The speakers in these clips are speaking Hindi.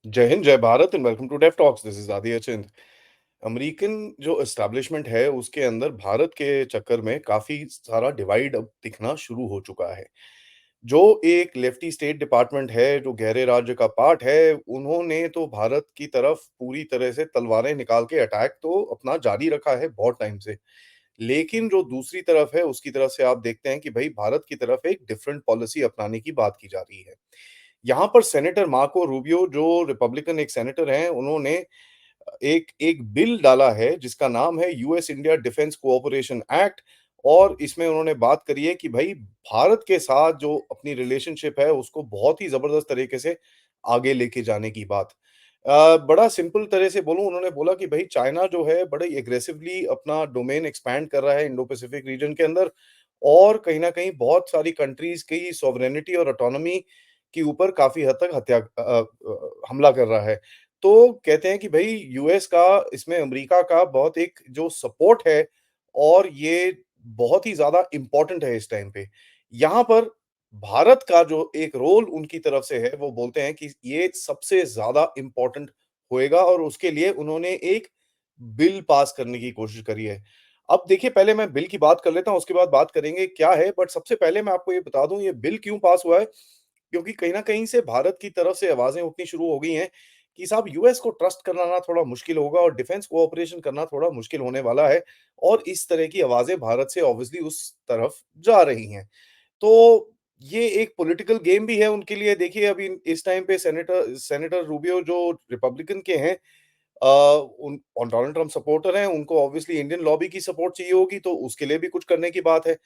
जय हिंद, जय Bharat and welcome to Def Talks. This is Aadi Achint. American जो एस्टेब्लिशमेंट है उसके अंदर भारत के चक्कर में काफी सारा डिवाइड अब दिखना शुरू हो चुका है। जो एक लेफ्टी स्टेट डिपार्टमेंट है, जो गहरे राज्य का पार्ट है, उन्होंने तो भारत की तरफ पूरी तरह से तलवारें निकाल के अटैक तो अपना जारी रखा है बहुत टाइम से। लेकिन जो दूसरी तरफ है उसकी तरफ से आप देखते हैं कि भाई भारत की तरफ एक डिफरेंट पॉलिसी अपनाने की बात की जा रही है। यहाँ पर सेनेटर मार्को रूबियो जो रिपब्लिकन एक सेनेटर हैं, उन्होंने एक एक बिल डाला है जिसका नाम है US India defence cooperation act. और इसमें उन्होंने बात करी है कि भाई भारत के साथ जो अपनी रिलेशनशिप है उसको बहुत ही जबरदस्त तरीके से आगे लेके जाने की बात। बड़ा सिंपल तरह से बोलूं, उन्होंने बोला कि भाई चाइना जो है बड़े एग्रेसिवली अपना डोमेन एक्सपैंड कर रहा है इंडो पैसिफिक रीजन के अंदर। और कहीं ना कहीं बहुत सारी कंट्रीज की सॉवरेनिटी और ऑटोनॉमी के ऊपर काफी हद तक हमला कर रहा है। तो कहते हैं कि भई यूएस का इसमें अमेरिका का बहुत एक जो सपोर्ट है और ये बहुत ही ज़्यादा इम्पोर्टेंट है इस टाइम पे। यहाँ पर भारत का जो एक रोल उनकी तरफ से है, वो बोलते हैं कि ये सबसे ज़्यादा इम्पोर्टेंट होएगा और उसके लिए उन्होंने एक बिल पास करने की कोशिश करी है। अब देखिए, पहले मैं बिल की बात कर लेता हूँ, उसके बाद बात करेंगे क्या है, बट सबसे पहले मैं आपको ये बता दूँ ये बिल क्यों पास हुआ है? क्योंकि कहीं न कहीं से भारत की तरफ से आवाज़ें उठनी शुरू हो गई हैं कि साहब यूएस को ट्रस्ट करना ना थोड़ा मुश्किल होगा और डिफेंस कोऑपरेशन करना थोड़ा मुश्किल होने वाला है। और इस तरह की आवाज़ें भारत से ऑब्वियसली उस तरफ जा रही हैं। तो ये एक पॉलिटिकल गेम भी है उनके लिए। देखिए, अभी इस टाइम पे सेनेटर सेनेटर रूबियो जो रिपब्लिकन के हैं, उन और डोनाल्ड ट्रम्प सपोर्टर हैं, उनको ऑब्वियसली इंडियन लॉबी की सपोर्ट चाहिए होगी, तो उसके लिए भी कुछ करने की बात है।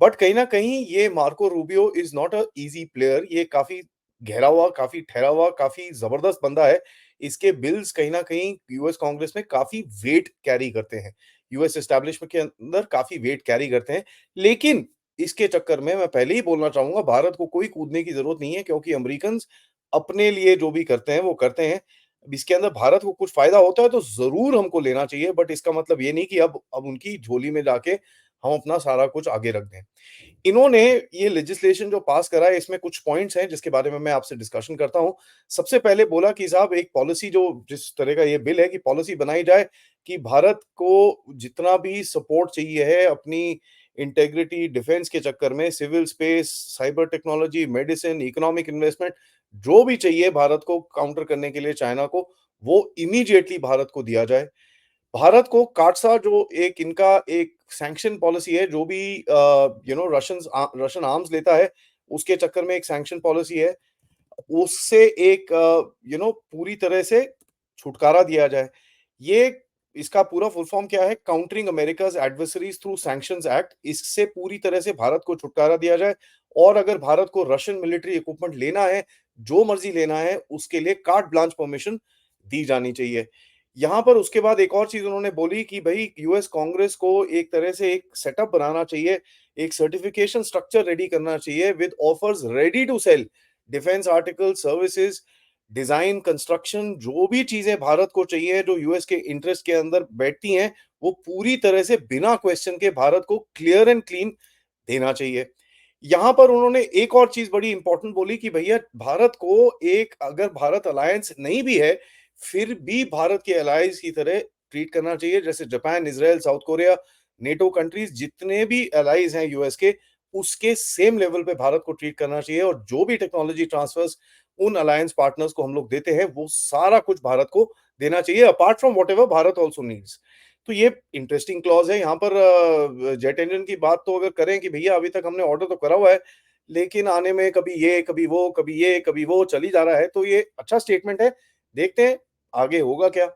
बट कहीं न कहीं ये Marco Rubio is not a easy player. ये काफ़ी गहरा हुआ, काफ़ी ठहरा हुआ, काफ़ी ज़बरदस्त बंदा है। इसके बिल्स कहीं न कहीं यूएस कांग्रेस में काफ़ी वेट कैरी करते हैं। यूएस एस्टेब्लिशमेंट के अंदर काफ़ी वेट कैरी करते हैं। लेकिन इसके चक्कर में मैं पहले ही बोलना चाहूँगा, भारत को कोई कूदने की ज़रूरत नहीं है, क्योंकि अमेरिकन्स अपने लिए जो भी करते हैं, वो करते हैं। अब इसके अंदर भारत को कुछ फ़ायदा होता है तो ज़रूर हमको लेना चाहिए, बट इसका मतलब ये नहीं कि अब उनकी झोली में जाके हम अपना सारा कुछ आगे रख दें। इन्होंने ये लेजिस्लेशन जो पास करा है, इसमें कुछ पॉइंट्स हैं जिसके बारे में मैं आपसे डिस्कशन करता हूँ। सबसे पहले बोला कि साहब एक पॉलिसी जो जिस तरह का ये बिल है कि पॉलिसी बनाई जाए कि भारत को जितना भी सपोर्ट चाहिए है अपनी इंटीग्रिटी डिफेंस के चक्कर में, civil space, cyber technology, medicine, economic investment, जो भी चाहिए भारत को काउंटर करने के लिए चाइना को, वो इमीडिएटली भारत को दिया जाए। भारत को काटसा जो एक इनका एक सैंक्शन पॉलिसी है, जो भी रशियन आर्म्स लेता है, उसके चक्कर में एक सैंक्शन पॉलिसी है, उससे एक पूरी तरह से छुटकारा दिया जाए। ये इसका पूरा फुल फॉर्म क्या है? Countering America's adversaries through sanctions act. इससे पूरी तरह से भारत को छुटकारा दिया जाए। और अगर भारत को रशियन मिलिट्री इक्विपमेंट लेना है, जो मर्ज़ी लेना है, उसके लिए कार्ट ब्लांच परमिशन दी जानी चाहिए। यहाँ पर उसके बाद एक और चीज़ उन्होंने बोली कि भई यूएस कांग्रेस को एक तरह से एक सेटअप बनाना चाहिए, एक सर्टिफिकेशन स्ट्रक्चर रेडी करना चाहिए with offers ready to sell, defence article, services, design, construction, जो भी चीजें भारत को चाहिए जो यूएस के इंटरेस्ट के अंदर बैठती हैं, वो पूरी तरह से बिना क्वेश्चन के भारत को क्लियर एंड क्लीन देना चाहिए। यहां पर उन्होंने एक और चीज बड़ी इंपॉर्टेंट बोली कि भैया भारत को एक अगर भारत अलायंस नहीं भी है, फिर भी भारत के अलायंस की तरह ट्रीट करना चाहिए, जैसे Japan, Israel, south Korea, NATO countries, जितने भी अलाइज हैं यूएस के, उसके सेम लेवल पे भारत को ट्रीट करना चाहिए। और जो भी टेक्नोलॉजी ट्रांसफर्स उन अलायंस पार्टनर्स को हम लोग देते हैं, वो सारा कुछ भारत को देना चाहिए, apart from whatever Bharat also needs. तो ये इंटरेस्टिंग क्लॉज है। यहाँ पर जेट इंजन की बात तो अगर करें कि भैया अभी तक हमने ऑर्डर तो करा हुआ है, लेकिन आने में कभी ये, कभी वो, कभी ये, कभी वो चली जा रहा है, तो ये अच्छा स्टेटमेंट है। देखते हैं आगे होगा क्या।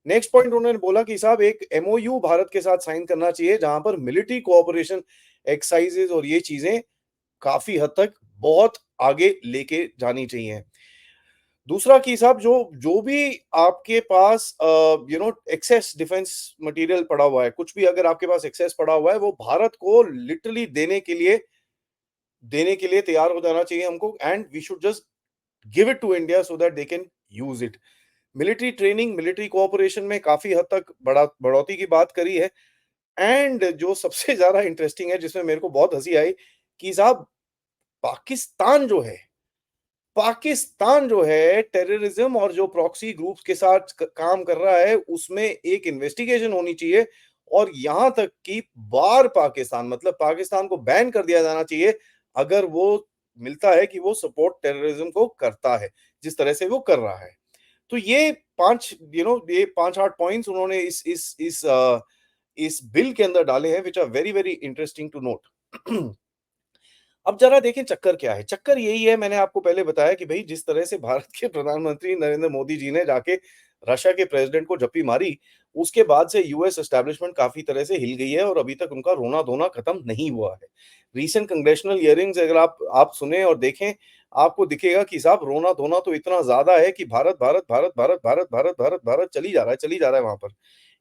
नेक्स्ट पॉइंट उन्होंने बोला कि साहब एक एमओयू भारत के साथ साइन करना चाहिए, जहां पर मिलिट्री कोऑपरेशन एक्सरसाइजेज और ये चीजें काफी हद तक बहुत आगे लेके जानी चाहिए। दूसरा कि साहब जो जो भी आपके पास एक्सेस डिफेंस मटेरियल पड़ा हुआ है, कुछ भी अगर आपके पास एक्सेस पड़ा हुआ है, वो भारत को लिटरली देने के लिए तैयार हो जाना चाहिए हमको। And we should just give it to India so that they can use it. Military training, military cooperation में काफी हद तक बढ़ोतरी की बात करी है। एंड जो सबसे ज्यादा इंटरेस्टिंग है, जिसमें मेरे को बहुत हंसी आई कि साहब पाकिस्तान जो है, पाकिस्तान जो है टेररिज्म और जो प्रॉक्सी ग्रुप्स के साथ काम कर रहा है उसमें एक इन्वेस्टिगेशन होनी चाहिए और यहां तक कि बार पाकिस्तान मतलब पाकिस्तान को बैन कर दिया जाना चाहिए अगर वो मिलता है कि वो सपोर्ट टेररिज्म को करता है जिस तरह से वो कर रहा है। तो ये पांच ये पांच आठ पॉइंट्स उन्होंने इस बिल के अंदर डाले हैं which are very very interesting to note. अब जरा देखें चक्कर क्या है? चक्कर यही है मैंने आपको पहले बताया कि भई जिस तरह से भारत के प्रधानमंत्री नरेंद्र मोदी जी ने जाके रशिया के प्रेज़िडेंट को जप्पी मारी, उसके बाद से यूएस एस्टैब्लिशमेंट काफ़ी तरह से हिल गई है और अभी तक उनका रोना-धोना खत्म नहीं हुआ है। रीसेंट कांग्रेशनल हियरिंग्स अगर आप सुने और देखें, आपको दिखेगा कि साहब रोना-धोना तो इतना ज़्यादा है कि भारत, भारत, भारत, भारत, भारत, भारत, भारत, भारत चली जा रहा है वहाँ पर।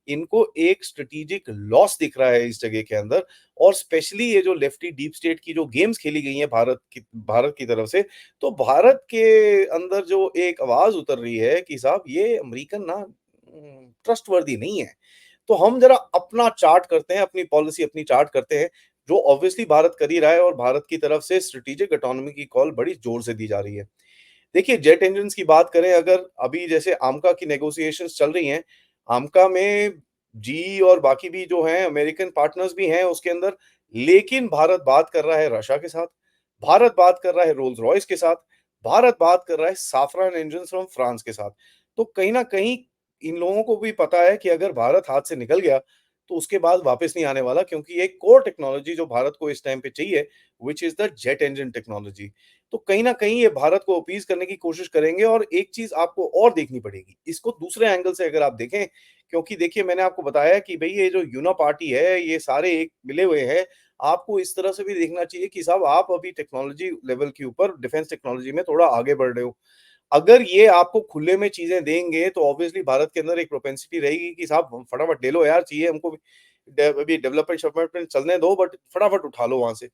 इनको एक स्ट्रैटेजिक लॉस दिख रहा है इस जगह के अंदर और स्पेशली ये जो लेफ्टी डीप स्टेट की जो गेम्स खेली गई हैं भारत की तरफ से, तो भारत के अंदर जो एक आवाज़ उतर रही है कि साहब ये अमेरिकन ना ट्रस्टवर्दी नहीं है। तो हम ज़रा अपना चार्ट करते हैं, अपनी पॉलिसी अपनी चार्ट करते हैं, जो ऑब्वियसली भारत कर ही रहा है और भारत की तरफ से स्ट्रैटेजिक ऑटोनॉमी की कॉल बड़ी ज़ोर से दी जा रही है। देखिए जेट इंजन्स की बात करें अगर अभी जैसे आमका की नेगोशिएशंस चल रही हैं, आमका में जीई और बाकी भी जो हैं अमेरिकन पार्टनर्स भी हैं उसके अंदर, लेकिन भारत बात कर रहा है रशिया के साथ, भारत बात कर रहा है रोल्स-रॉयस के साथ, भारत बात कर रहा है साफरान इंजिन्स फ्रॉम फ्रांस के साथ। तो कहीं न कहीं इन लोगों को भी पता है कि अगर भारत हाथ से निकल गया, तो उसके बाद वापस नहीं आने वाला क्योंकि एक कोर टेक्नोलॉजी जो भारत को इस टाइम पे चाहिए, which is the jet engine technology. तो कहीं न कहीं ये भारत को अपीज़ करने की कोशिश करेंगे और एक चीज़ आपको और देखनी पड़ेगी। इसको दूसरे एंगल से अगर आप देखें, क्योंकि देखिए मैंने आपको बताया कि भई ये जो यूना पार्टी है, ये सारे एक मिले हुए हैं। आपको इस तरह से भी देखना चाहिए कि साहब आप अभी टेक्नोलॉजी लेवल के ऊपर डिफेंस टेक्नोलॉजी में थोड़ा आगे बढ़ रहे हो। अगर ये आपको खुले में चीज़ें देंगे, तो ऑब्वियसली भारत के अंदर एक प्रोपेंसिटी रहेगी कि साहब फटाफट ले लो यार, चाहिए हमको भी अभी डेवलपमेंट चलने दो बट फटाफट उठा लो वहाँ से।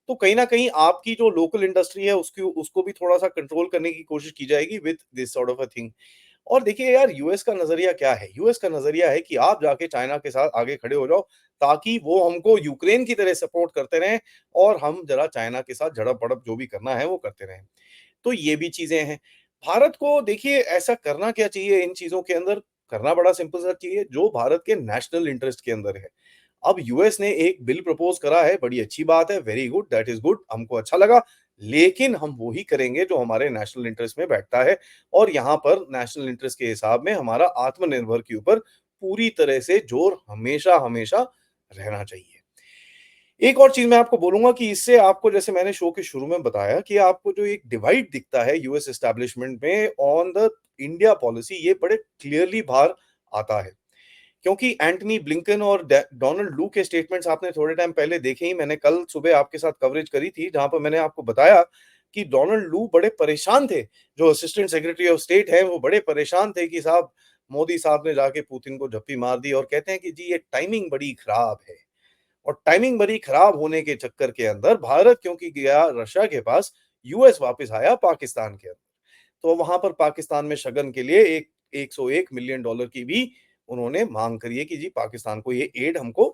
तो कहीं न कहीं आपकी जो लोकल इंडस्ट्री है उसकी उसको भी थोड़ा-सा कंट्रोल करने की कोशिश की जाएगी with this sort of a thing. और देखिए यार यूएस का नज़रिया क्या है? यूएस का नज़रिया है कि आप जाके चाइना के साथ आगे खड़े हो जाओ, ताकि वो हमको यूक्रेन की तरह सपोर्ट करते रहें और हम ज़रा चाइना के साथ झड़प-बढ़प जो भी करना है वो करते रहें। तो ये भी चीज़ें हैं। भारत को देखिए ऐसा करना क्या चाहिए इन चीज़ों के अंदर? करना बड़ा सिंपल सा चाहिए जो भारत के नेशनल इंटरेस्ट के अंदर है। अब यूएस ने एक बिल प्रपोज़ करा है, बड़ी अच्छी बात है, very good, that is good, हमको अच्छा लगा। लेकिन हम वो ही करेंगे जो हमारे नेशनल इंटरेस्ट में बैठता है और यहाँ पर नेशनल इंटरेस्ट के हिसाब में हमारा आत्मनिर्भर के ऊपर पूरी तरह से ज़ोर हमेशा-हमेशा रहना चाहिए। एक और चीज़ मैं आपको बोलूँगा कि इससे आपको जैसे मैंने शो के शुरू में बताया कि आपको जो एक डिवाइड दिखता है यूएस एस्टैब्लिशमेंट में ऑन द इंडिया पॉलिसी ये बड़े क्लियरली बाहर आता है। क्योंकि एंटनी ब्लिंकन और डोनाल्ड लू के स्टेटमेंट्स आपने थोड़े टाइम पहले देखे ही मैंने कल सुबह आपके साथ कवरेज करी थी जहां पर मैंने आपको बताया कि डोनाल्ड लू बड़े परेशान थे जो असिस्टेंट सेक्रेटरी ऑफ स्टेट हैं वो बड़े परेशान थे कि साहब मोदी साहब ने जाके पुतिन को झप्पी मार दी और कहते हैं कि जी ये टाइमिंग बड़ी खराब है और टाइमिंग बड़ी खराब होने के चक्कर के अंदर भारत क्योंकि गया रशिया के पास यूएस वापस आया पाकिस्तान के अंदर तो वहां पर पाकिस्तान में शगन के लिए एक 101 मिलियन डॉलर की भी उन्होंने मांग करी है कि जी पाकिस्तान को ये एड हमको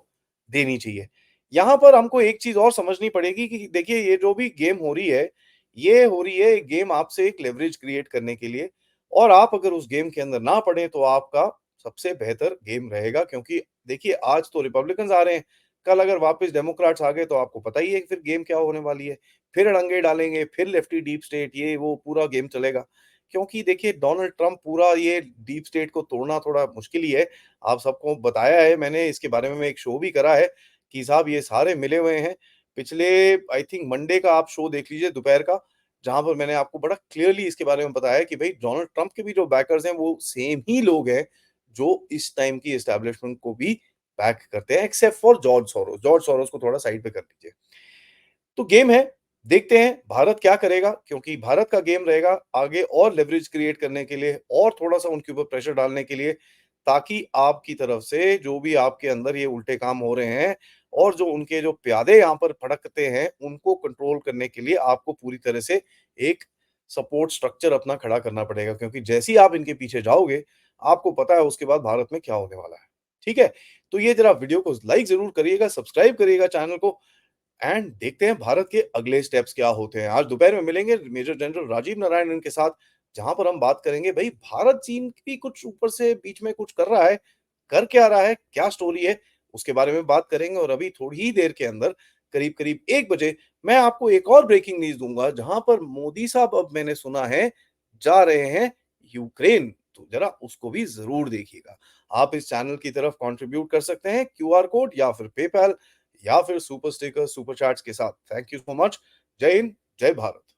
देनी चाहिए। यहाँ पर हमको एक चीज़ और समझनी पड़ेगी कि देखिए ये जो भी गेम हो रही है, ये हो रही है एक गेम आपसे एक लेवरेज क्रिएट करने के लिए और आप अगर उस गेम के अंदर ना पड़े तो आपका सबसे बेहतर गेम रहेगा क्योंकि देखिए आज तो रिपब्लिकन्स आ रहे हैं, कल अगर वापस डेमोक्रेट्स आ गए तो आपको पता ही है कि फिर गेम क्या होने वाली है। फिर अड़ंगे डालेंगे, फिर लेफ्टी डीप स्टेट ये वो पूरा गेम चलेगा। क्योंकि देखिए डोनाल्ड ट्रम्प पूरा ये डीप स्टेट को तोड़ना थोड़ा मुश्किल ही है। आप सबको बताया है मैंने इसके बारे में एक शो भी करा है कि साहब ये सारे मिले हुए हैं। पिछले आई थिंक मंडे का आप शो देख लीजिए दोपहर का, जहाँ पर मैंने आपको बड़ा क्लियरली इसके बारे में बताया कि भई डोनाल्ड ट्रम्प के भी जो बैकर्स हैं वो सेम ही लोग हैं, जो इस टाइम की एस्टेब्लिशमेंट को भी बैक करते हैं except for George Soros. George Soros को थोड़ा साइड पे कर दीजिए। तो गेम है, देखते हैं भारत क्या करेगा क्योंकि भारत का गेम रहेगा आगे और लेवरेज क्रिएट करने के लिए और थोड़ा-सा उनके ऊपर प्रेशर डालने के लिए, ताकि आपकी तरफ से जो भी आपके अंदर ये उल्टे काम हो रहे हैं और जो उनके जो प्यादे यहाँ पर भड़कते हैं, उनको कंट्रोल करने के लिए आपको पूरी तरह से एक सपोर्ट स्ट्रक्चर अपना खड़ा करना पड़ेगा क्योंकि जैसे ही आप इनके पीछे जाओगे, आपको पता है उसके बाद भारत में क्या होने वाला है। ठीक है? तो ये ज़रा वीडियो को लाइक ज़रूर करिएगा, सब्सक्राइब करिएगा चैनल को एंड देखते हैं भारत के अगले स्टेप्स क्या होते हैं। आज दोपहर में मिलेंगे मेजर जनरल राजीव नारायणन के साथ, जहाँ पर हम बात करेंगे भई भारत चीन भी कुछ ऊपर से बीच में कुछ कर रहा है, कर क्या रहा है, क्या स्टोरी है, उसके बारे में बात करेंगे और अभी थोड़ी ही देर के अंदर करीब-करीब 1 बजे मैं आपको एक और ब्रेकिंग न्यूज़ दूँगा, जहाँ पर मोदी साहब अब मैंने सुना है जा रहे हैं यूक्रेन, तो ज़रा उसको भी ज़रूर देखिएगा। आप इस चैनल की तरफ कंट्रीब्यूट कर सकते हैं क्यूआर कोड या फिर पेपैल या फिर सुपर स्टिकर, सुपर चैट्स के साथ। Thank you so much. जय हिंद, जय भारत।